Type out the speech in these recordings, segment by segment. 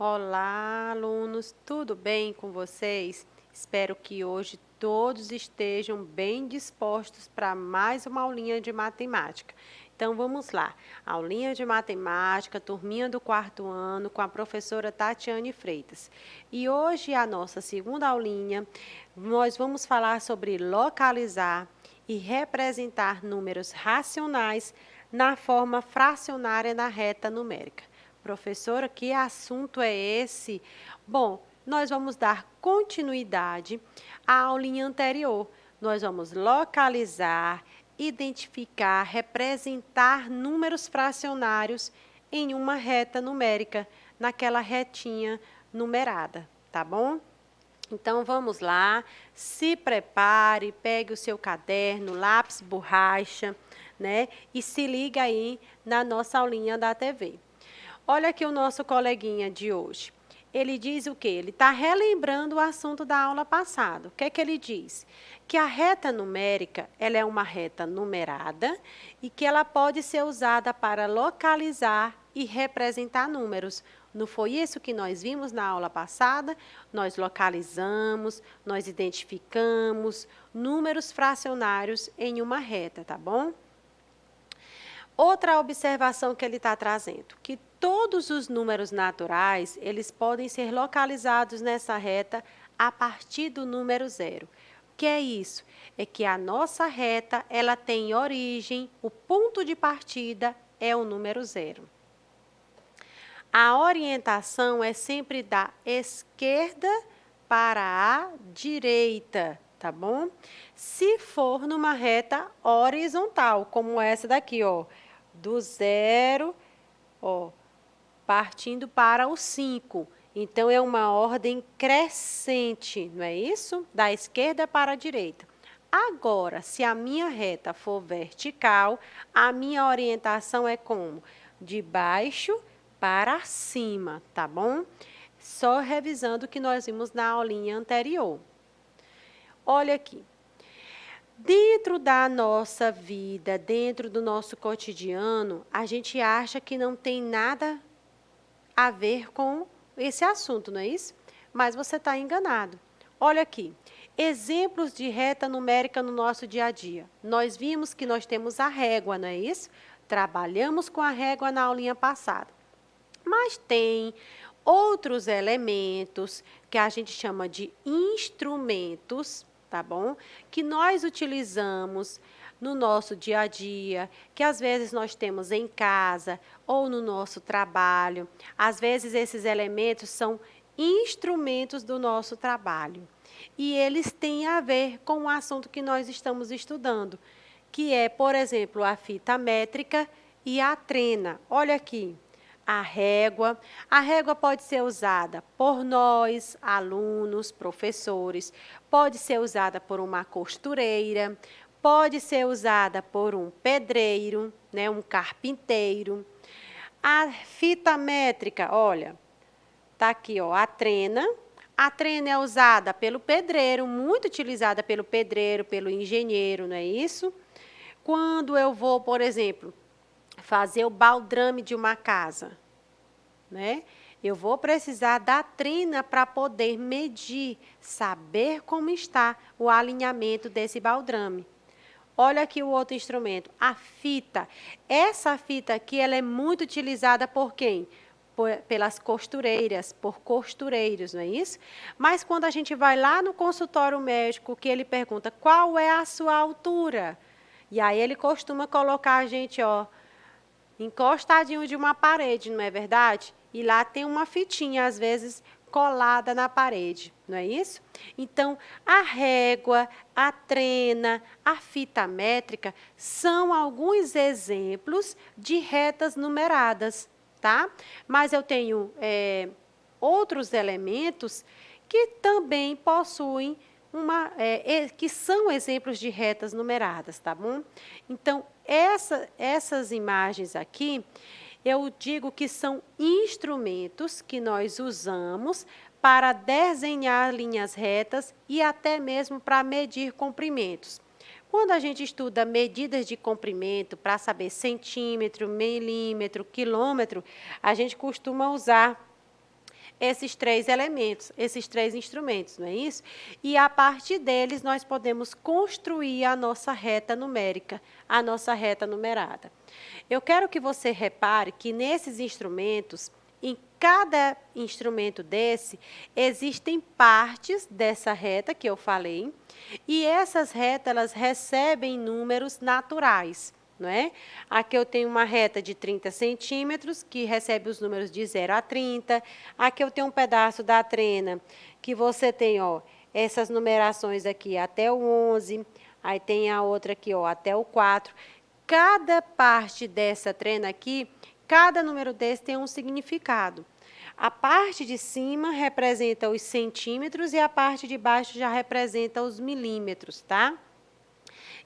Olá, alunos, tudo bem com vocês? Espero que hoje todos estejam bem dispostos para mais uma aulinha de matemática. Então vamos lá, aulinha de matemática, turminha do quarto ano, com a professora Tatiane Freitas. E hoje a nossa segunda aulinha, nós vamos falar sobre localizar e representar números racionais na forma fracionária na reta numérica. Professora, que assunto é esse? Bom, nós vamos dar continuidade à aulinha anterior. Nós vamos localizar, identificar, representar números fracionários em uma reta numérica, naquela retinha numerada, tá bom? Então vamos lá, se prepare, pegue o seu caderno, lápis, borracha, né? E se liga aí na nossa aulinha da TV. Olha aqui o nosso coleguinha de hoje. Ele diz o quê? Ele está relembrando o assunto da aula passada. O que é que ele diz? Que a reta numérica, ela é uma reta numerada e que ela pode ser usada para localizar e representar números. Não foi isso que nós vimos na aula passada? Nós localizamos, nós identificamos números fracionários em uma reta, tá bom? Outra observação que ele está trazendo, que todos os números naturais, eles podem ser localizados nessa reta a partir do número zero. O que é isso? É que a nossa reta, ela tem origem, o ponto de partida é o número zero. A orientação é sempre da esquerda para a direita, tá bom? Se for numa reta horizontal, como essa daqui, ó, do zero, ó, partindo para o 5. Então, é uma ordem crescente, não é isso? Da esquerda para a direita. Agora, se a minha reta for vertical, a minha orientação é como? De baixo para cima, tá bom? Só revisando o que nós vimos na aulinha anterior. Olha aqui. Dentro da nossa vida, dentro do nosso cotidiano, a gente acha que não tem nada a ver com esse assunto, não é isso? Mas você está enganado. Olha aqui, exemplos de reta numérica no nosso dia a dia. Nós vimos que nós temos a régua, não é isso? Trabalhamos com a régua na aulinha passada. Mas tem outros elementos que a gente chama de instrumentos, tá bom? Que nós utilizamos no nosso dia a dia, que às vezes nós temos em casa ou no nosso trabalho. Às vezes esses elementos são instrumentos do nosso trabalho. E eles têm a ver com o assunto que nós estamos estudando, que é, por exemplo, a fita métrica e a trena. Olha aqui. A régua. A régua pode ser usada por nós, alunos, professores, pode ser usada por uma costureira, pode ser usada por um pedreiro, né, um carpinteiro. A fita métrica, olha, tá aqui, ó, a trena. A trena é usada pelo pedreiro, muito utilizada pelo pedreiro, pelo engenheiro, não é isso? Quando eu vou, por exemplo, fazer o baldrame de uma casa, né? Eu vou precisar da trina para poder medir, saber como está o alinhamento desse baldrame. Olha aqui o outro instrumento, a fita. Essa fita aqui, ela é muito utilizada por quem? Pelas costureiras, por costureiros, não é isso? Mas quando a gente vai lá no consultório médico, que ele pergunta qual é a sua altura? E aí ele costuma colocar a gente, ó, encostadinho de uma parede, não é verdade? E lá tem uma fitinha, às vezes, colada na parede, não é isso? Então, a régua, a trena, a fita métrica são alguns exemplos de retas numeradas, tá? Mas eu tenho outros elementos que também possuem que são exemplos de retas numeradas, tá bom? Então, essas imagens aqui, eu digo que são instrumentos que nós usamos para desenhar linhas retas e até mesmo para medir comprimentos. Quando a gente estuda medidas de comprimento para saber centímetro, milímetro, quilômetro, a gente costuma usar esses 3 elementos, esses 3 instrumentos, não é isso? E a partir deles nós podemos construir a nossa reta numérica, a nossa reta numerada. Eu quero que você repare que nesses instrumentos, em cada instrumento desse, existem partes dessa reta que eu falei, e essas retas elas recebem números naturais. Não é? Aqui eu tenho uma reta de 30 centímetros, que recebe os números de 0 a 30. Aqui eu tenho um pedaço da trena, que você tem, ó, essas numerações aqui até o 11. Aí tem a outra aqui, ó, até o 4. Cada parte dessa trena aqui, cada número desse tem um significado. A parte de cima representa os centímetros e a parte de baixo já representa os milímetros, tá?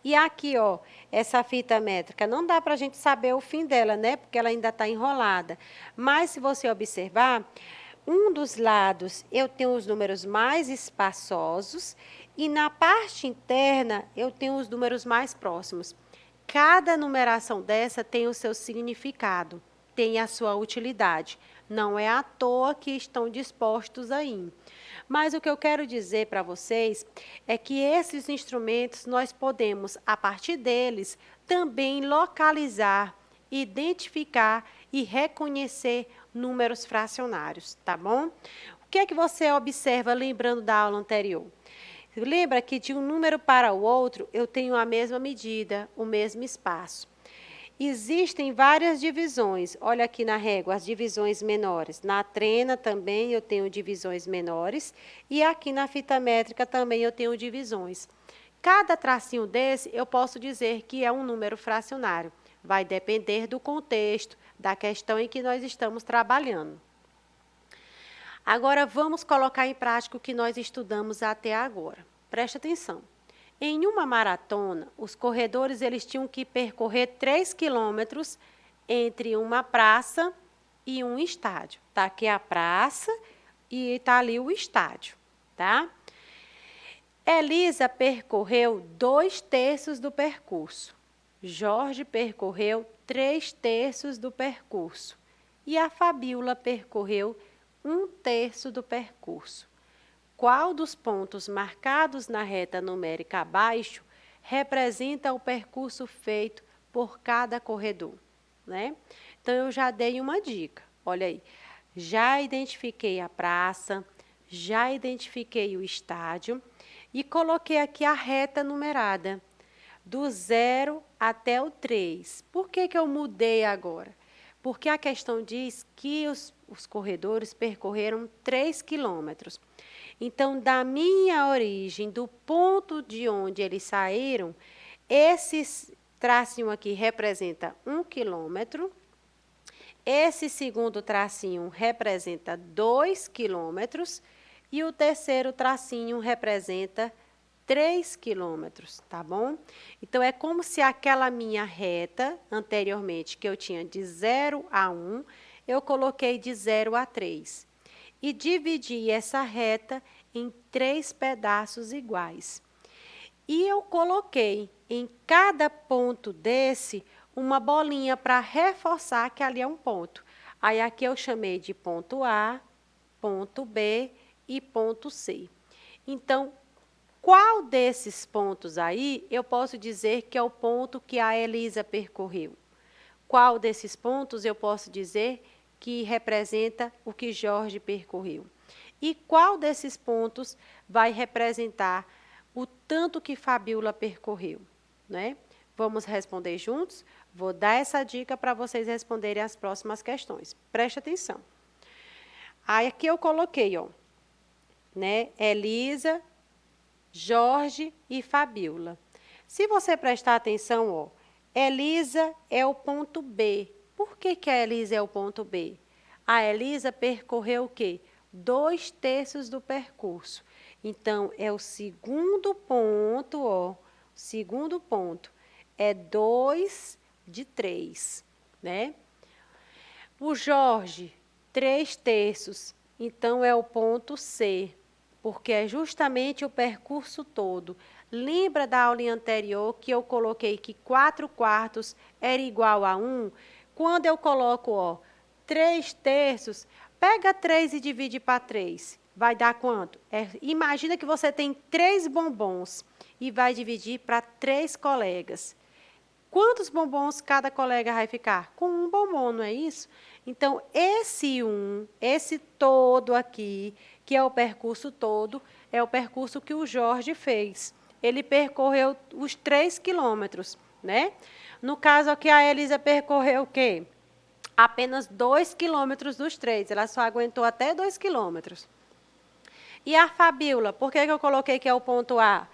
E aqui, ó, essa fita métrica, não dá para a gente saber o fim dela, né? Porque ela ainda está enrolada. Mas, se você observar, um dos lados eu tenho os números mais espaçosos e na parte interna eu tenho os números mais próximos. Cada numeração dessa tem o seu significado, tem a sua utilidade. Não é à toa que estão dispostos aí. Mas o que eu quero dizer para vocês é que esses instrumentos nós podemos, a partir deles, também localizar, identificar e reconhecer números fracionários, tá bom? O que é que você observa lembrando da aula anterior? Lembra que de um número para o outro eu tenho a mesma medida, o mesmo espaço. Existem várias divisões. Olha aqui na régua, as divisões menores. Na trena também eu tenho divisões menores. E aqui na fita métrica também eu tenho divisões. Cada tracinho desse eu posso dizer que é um número fracionário. Vai depender do contexto, da questão em que nós estamos trabalhando. Agora, vamos colocar em prática o que nós estudamos até agora. Preste atenção. Em uma maratona, os corredores eles tinham que percorrer 3 quilômetros entre uma praça e um estádio. Está aqui a praça e está ali o estádio, tá? Elisa percorreu 2/3 do percurso. Jorge percorreu 3/3 do percurso. E a Fabíola percorreu 1/3 do percurso. Qual dos pontos marcados na reta numérica abaixo representa o percurso feito por cada corredor, né? Então, eu já dei uma dica. Olha aí, já identifiquei a praça, já identifiquei o estádio e coloquei aqui a reta numerada, do 0 até o 3. Por que eu mudei agora? Porque a questão diz que os corredores percorreram 3 quilômetros. Então, da minha origem, do ponto de onde eles saíram, esse tracinho aqui representa 1 quilômetro. Esse segundo tracinho representa 2 quilômetros. E o terceiro tracinho representa 3 quilômetros, tá bom? Então, é como se aquela minha reta, anteriormente, que eu tinha de 0 a 1, eu coloquei de 0 a 3. E dividi essa reta em 3 pedaços iguais. E eu coloquei em cada ponto desse uma bolinha para reforçar que ali é um ponto. Aí, aqui eu chamei de ponto A, ponto B e ponto C. Então, qual desses pontos aí eu posso dizer que é o ponto que a Elisa percorreu? Qual desses pontos eu posso dizer que representa o que Jorge percorreu? E qual desses pontos vai representar o tanto que Fabíola percorreu, né? Vamos responder juntos? Vou dar essa dica para vocês responderem as próximas questões. Preste atenção. Aí aqui eu coloquei, ó, né? Elisa, Jorge e Fabíola. Se você prestar atenção, ó, Elisa é o ponto B. Por que a Elisa é o ponto B? A Elisa percorreu o quê? 2/3 do percurso. Então, é o segundo ponto, ó. O segundo ponto é 2 de 3, né? O Jorge, 3/3. Então, é o ponto C, porque é justamente o percurso todo. Lembra da aulinha anterior que eu coloquei que 4/4 era igual a 1? Quando eu coloco, ó, 3/3, Pega 3 e divide para 3. Vai dar quanto? Imagina que você tem 3 bombons e vai dividir para 3 colegas. Quantos bombons cada colega vai ficar? Com um bombom, não é isso? Então, esse todo aqui, que é o percurso todo, é o percurso que o Jorge fez. Ele percorreu os 3 quilômetros, né? No caso aqui, a Elisa percorreu o quê? Apenas 2 quilômetros dos 3. Ela só aguentou até 2 quilômetros. E a Fabíola, por que eu coloquei que é o ponto A?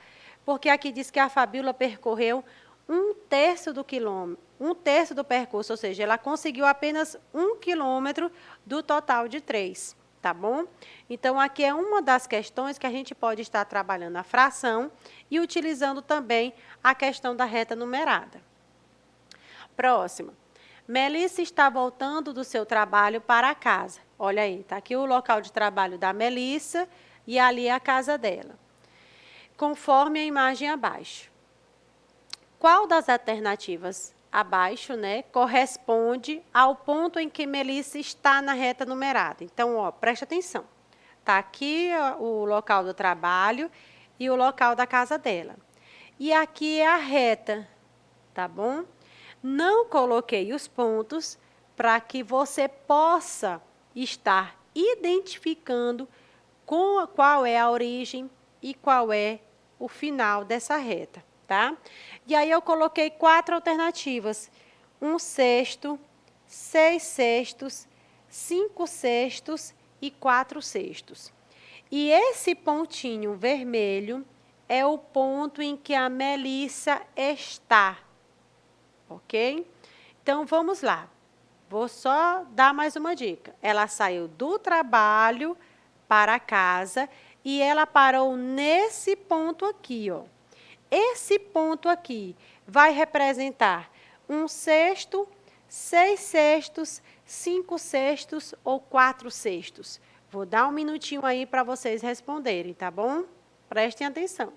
Porque aqui diz que a Fabíola percorreu 1/3 do quilômetro, 1/3 do percurso, ou seja, ela conseguiu apenas 1 quilômetro do total de 3, tá bom? Então, aqui é uma das questões que a gente pode estar trabalhando a fração e utilizando também a questão da reta numerada. Próxima. Melissa está voltando do seu trabalho para casa. Olha aí, está aqui o local de trabalho da Melissa e ali é a casa dela. Conforme a imagem abaixo. Qual das alternativas abaixo, né, corresponde ao ponto em que Melissa está na reta numerada? Então, ó, preste atenção. Está aqui o local do trabalho e o local da casa dela. E aqui é a reta, tá bom? Não coloquei os pontos para que você possa estar identificando qual é a origem e qual é o final dessa reta, tá? E aí eu coloquei 4 alternativas: 1/6, 6/6, 5/6 e 4/6. E esse pontinho vermelho é o ponto em que a Melissa está. Ok? Então, vamos lá. Vou só dar mais uma dica. Ela saiu do trabalho para casa e ela parou nesse ponto aqui, ó. Esse ponto aqui vai representar 1/6, 6/6, 5/6 ou 4/6. Vou dar um minutinho aí para vocês responderem, tá bom? Prestem atenção.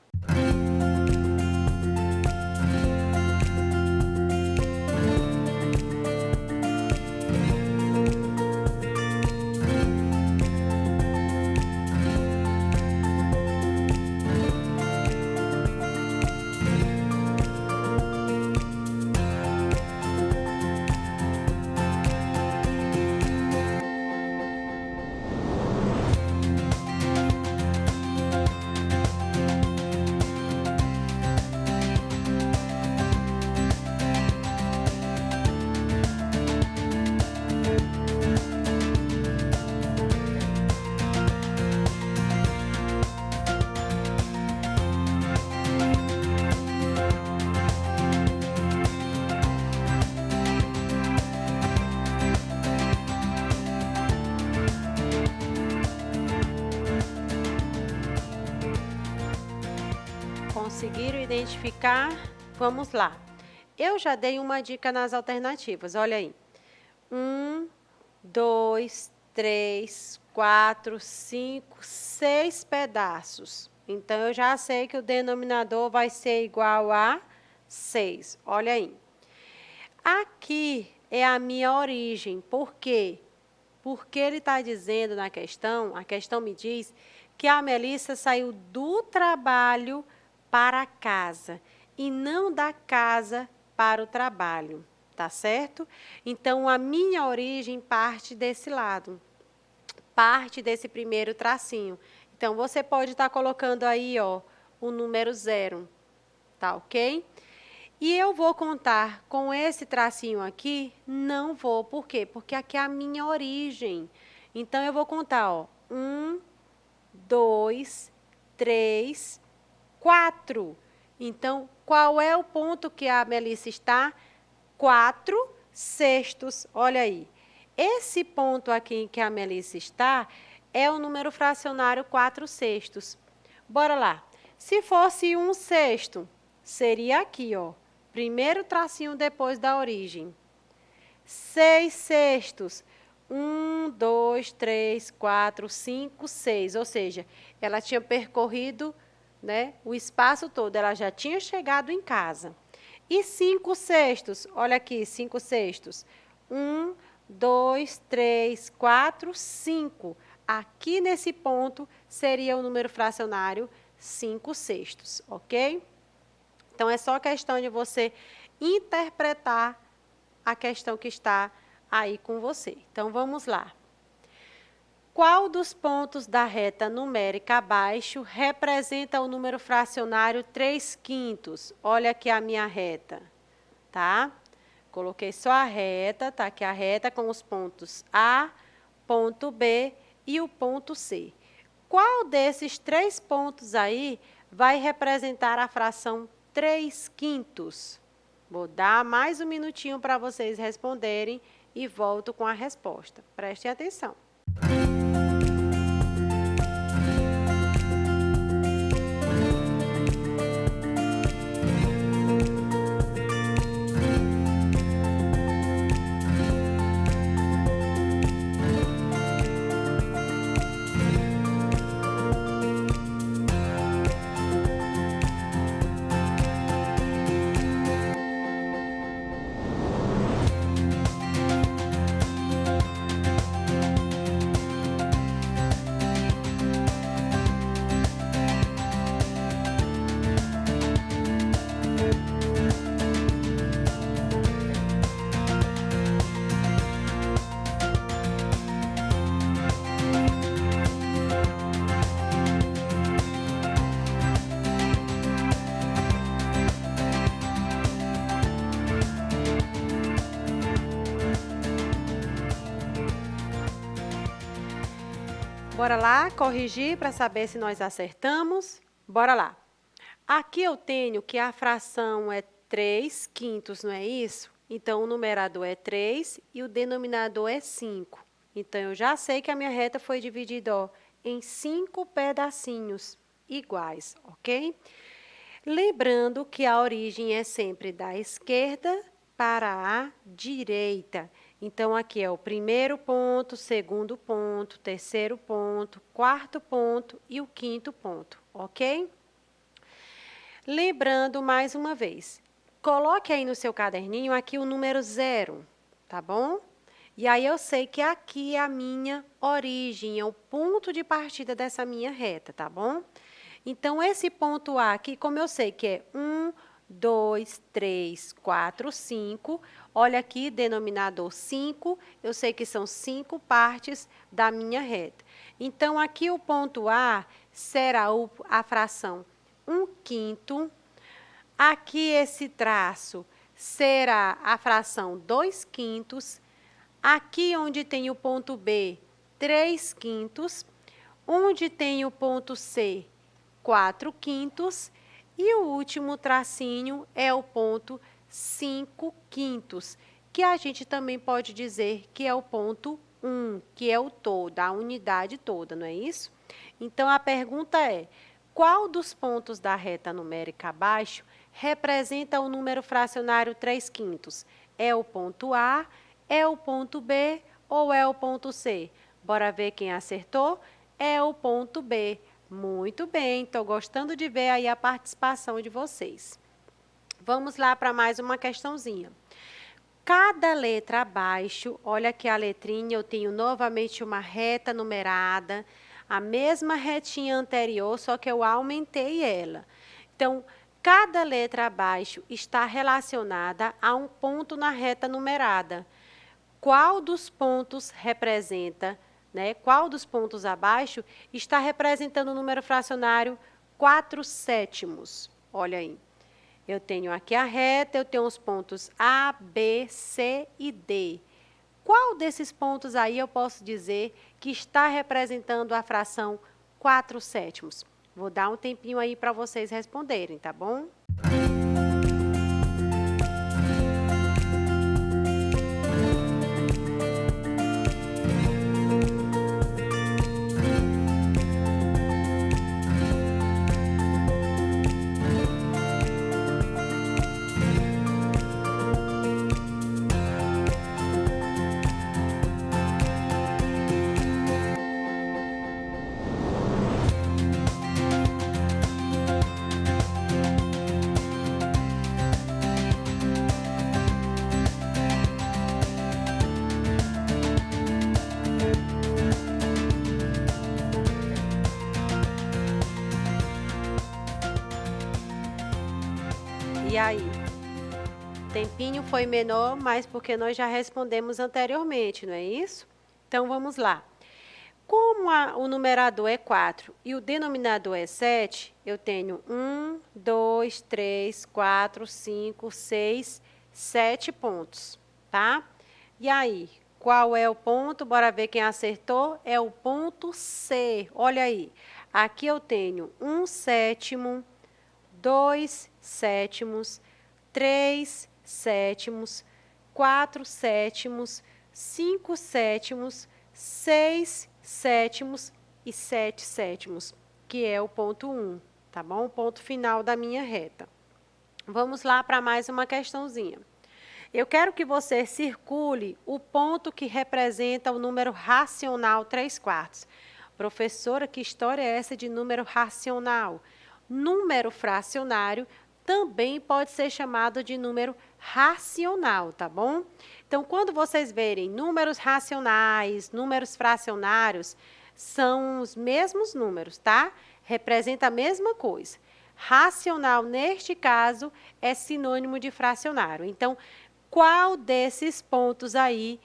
Conseguiram identificar? Vamos lá. Eu já dei uma dica nas alternativas, olha aí. 1, 2, 3, 4, 5, 6 pedaços. Então, eu já sei que o denominador vai ser igual a 6. Olha aí. Aqui é a minha origem. Por quê? Porque ele está dizendo na questão, a questão me diz que a Melissa saiu do trabalho para casa e não da casa para o trabalho, tá certo? Então, a minha origem parte desse lado, parte desse primeiro tracinho. Então, você pode estar colocando aí, ó, o número 0, tá ok? E eu vou contar com esse tracinho aqui? Não vou, por quê? Porque aqui é a minha origem. Então, eu vou contar, ó, 1, 2, 3, 4. Então, qual é o ponto que a Melissa está? 4/6. Olha aí. Esse ponto aqui em que a Melissa está é o número fracionário 4/6. Bora lá. Se fosse 1/6, seria aqui, ó. Primeiro tracinho depois da origem. 6/6. 1, 2, 3, 4, 5, 6. Ou seja, ela tinha percorrido, né, o espaço todo, ela já tinha chegado em casa. E 5/6, olha aqui, 5/6. 1, 2, 3, 4, 5. Aqui nesse ponto seria o número fracionário 5/6, ok? Então, é só questão de você interpretar a questão que está aí com você. Então, vamos lá. Qual dos pontos da reta numérica abaixo representa o número fracionário 3/5? Olha aqui a minha reta, tá? Coloquei só a reta, tá aqui a reta com os pontos A, ponto B e o ponto C. Qual desses 3 pontos aí vai representar a fração 3/5? Vou dar mais um minutinho para vocês responderem e volto com a resposta. Prestem atenção. Bora lá corrigir para saber se nós acertamos? Bora lá. Aqui eu tenho que a fração é 3/5, não é isso? Então, o numerador é 3 e o denominador é 5. Então, eu já sei que a minha reta foi dividida, ó, em 5 pedacinhos iguais, ok? Lembrando que a origem é sempre da esquerda para a direita. Então, aqui é o primeiro ponto, segundo ponto, terceiro ponto, quarto ponto e o quinto ponto, ok? Lembrando mais uma vez, coloque aí no seu caderninho aqui o número 0, tá bom? E aí eu sei que aqui é a minha origem, é o ponto de partida dessa minha reta, tá bom? Então, esse ponto A aqui, como eu sei que é 1, 2, 3, 4, 5, olha aqui, denominador 5, eu sei que são 5 partes da minha reta. Então, aqui o ponto A será a fração 1/5. Aqui esse traço será a fração 2/5. Aqui onde tem o ponto B, 3/5. Onde tem o ponto C, 4/5, e o último tracinho é o ponto 5/5, que a gente também pode dizer que é o ponto 1, que é o todo, a unidade toda, não é isso? Então, a pergunta é, qual dos pontos da reta numérica abaixo representa o número fracionário 3/5? É o ponto A, é o ponto B ou é o ponto C? Bora ver quem acertou? É o ponto B. Muito bem, estou gostando de ver aí a participação de vocês. Vamos lá para mais uma questãozinha. Cada letra abaixo, olha aqui a letrinha, eu tenho novamente uma reta numerada, a mesma retinha anterior, só que eu aumentei ela. Então, cada letra abaixo está relacionada a um ponto na reta numerada. Qual dos pontos representa, qual dos pontos abaixo está representando o número fracionário 4/7? Olha aí. Eu tenho aqui a reta, eu tenho os pontos A, B, C e D. Qual desses pontos aí eu posso dizer que está representando a fração 4/7? Vou dar um tempinho aí para vocês responderem, tá bom? tempinho foi menor, mas porque nós já respondemos anteriormente, não é isso? Então, vamos lá. Como o numerador é 4 e o denominador é 7, eu tenho 1, 2, 3, 4, 5, 6, 7 pontos, tá? E aí, qual é o ponto? Bora ver quem acertou. É o ponto C. Olha aí, aqui eu tenho 1 sétimo, 2 sétimos, 3 sétimos, 4 sétimos, 5 sétimos, 6 sétimos e 7 sétimos, que é o ponto 1, tá bom? O ponto final da minha reta. Vamos lá para mais uma questãozinha. Eu quero que você circule o ponto que representa o número racional 3/4. Professora, que história é essa de número racional? Número fracionário também pode ser chamado de número racional, tá bom? Então, quando vocês verem números racionais, números fracionários, são os mesmos números, tá? Representa a mesma coisa. Racional, neste caso, é sinônimo de fracionário. Então, qual desses pontos aí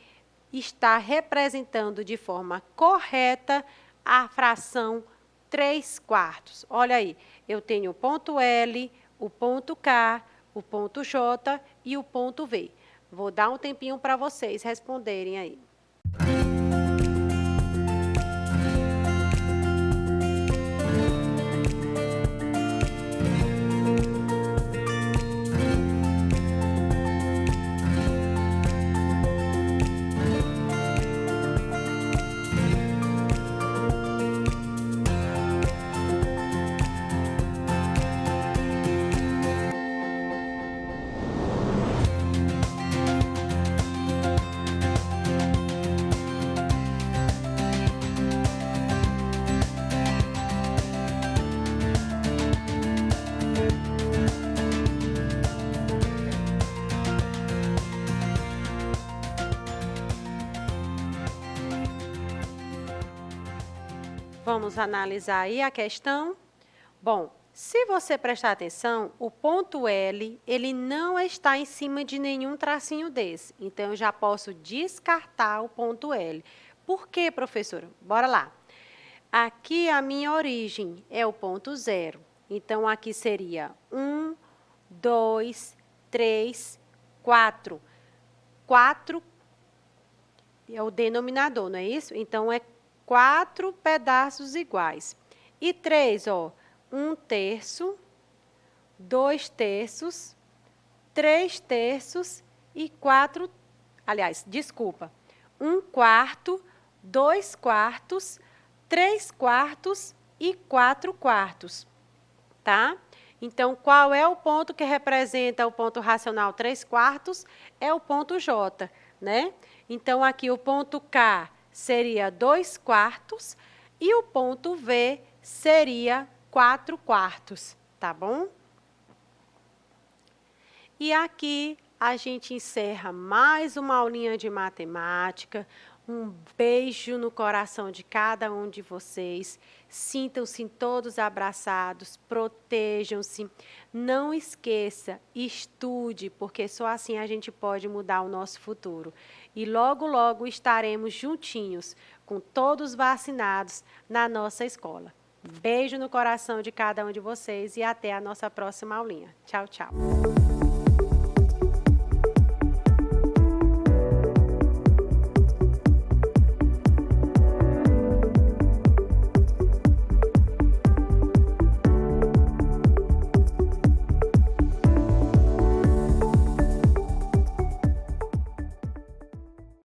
está representando de forma correta a fração 3/4? Olha aí, eu tenho o ponto L, o ponto K, o ponto J e o ponto V. Vou dar um tempinho para vocês responderem aí. Vamos analisar aí a questão. Bom, se você prestar atenção, o ponto L, ele não está em cima de nenhum tracinho desse. Então, eu já posso descartar o ponto L. Por quê, professora? Bora lá. Aqui a minha origem é o ponto 0. Então, aqui seria 1, 2, 3, 4. 4 é o denominador, não é isso? Então, é 4 pedaços iguais. E 3, ó, 1/3, 2/3, 3/3 e 4, aliás, desculpa, 1/4, 2/4, 3/4 e 4/4, tá? Então, qual é o ponto que representa o ponto racional 3/4? É o ponto J, né? Então, aqui o ponto K seria 2/4 e o ponto V seria 4/4, tá bom? E aqui a gente encerra mais uma aulinha de matemática. Um beijo no coração de cada um de vocês. Sintam-se todos abraçados, protejam-se. Não esqueça, estude, porque só assim a gente pode mudar o nosso futuro. E logo, logo estaremos juntinhos, com todos vacinados na nossa escola. Beijo no coração de cada um de vocês e até a nossa próxima aulinha. Tchau, tchau.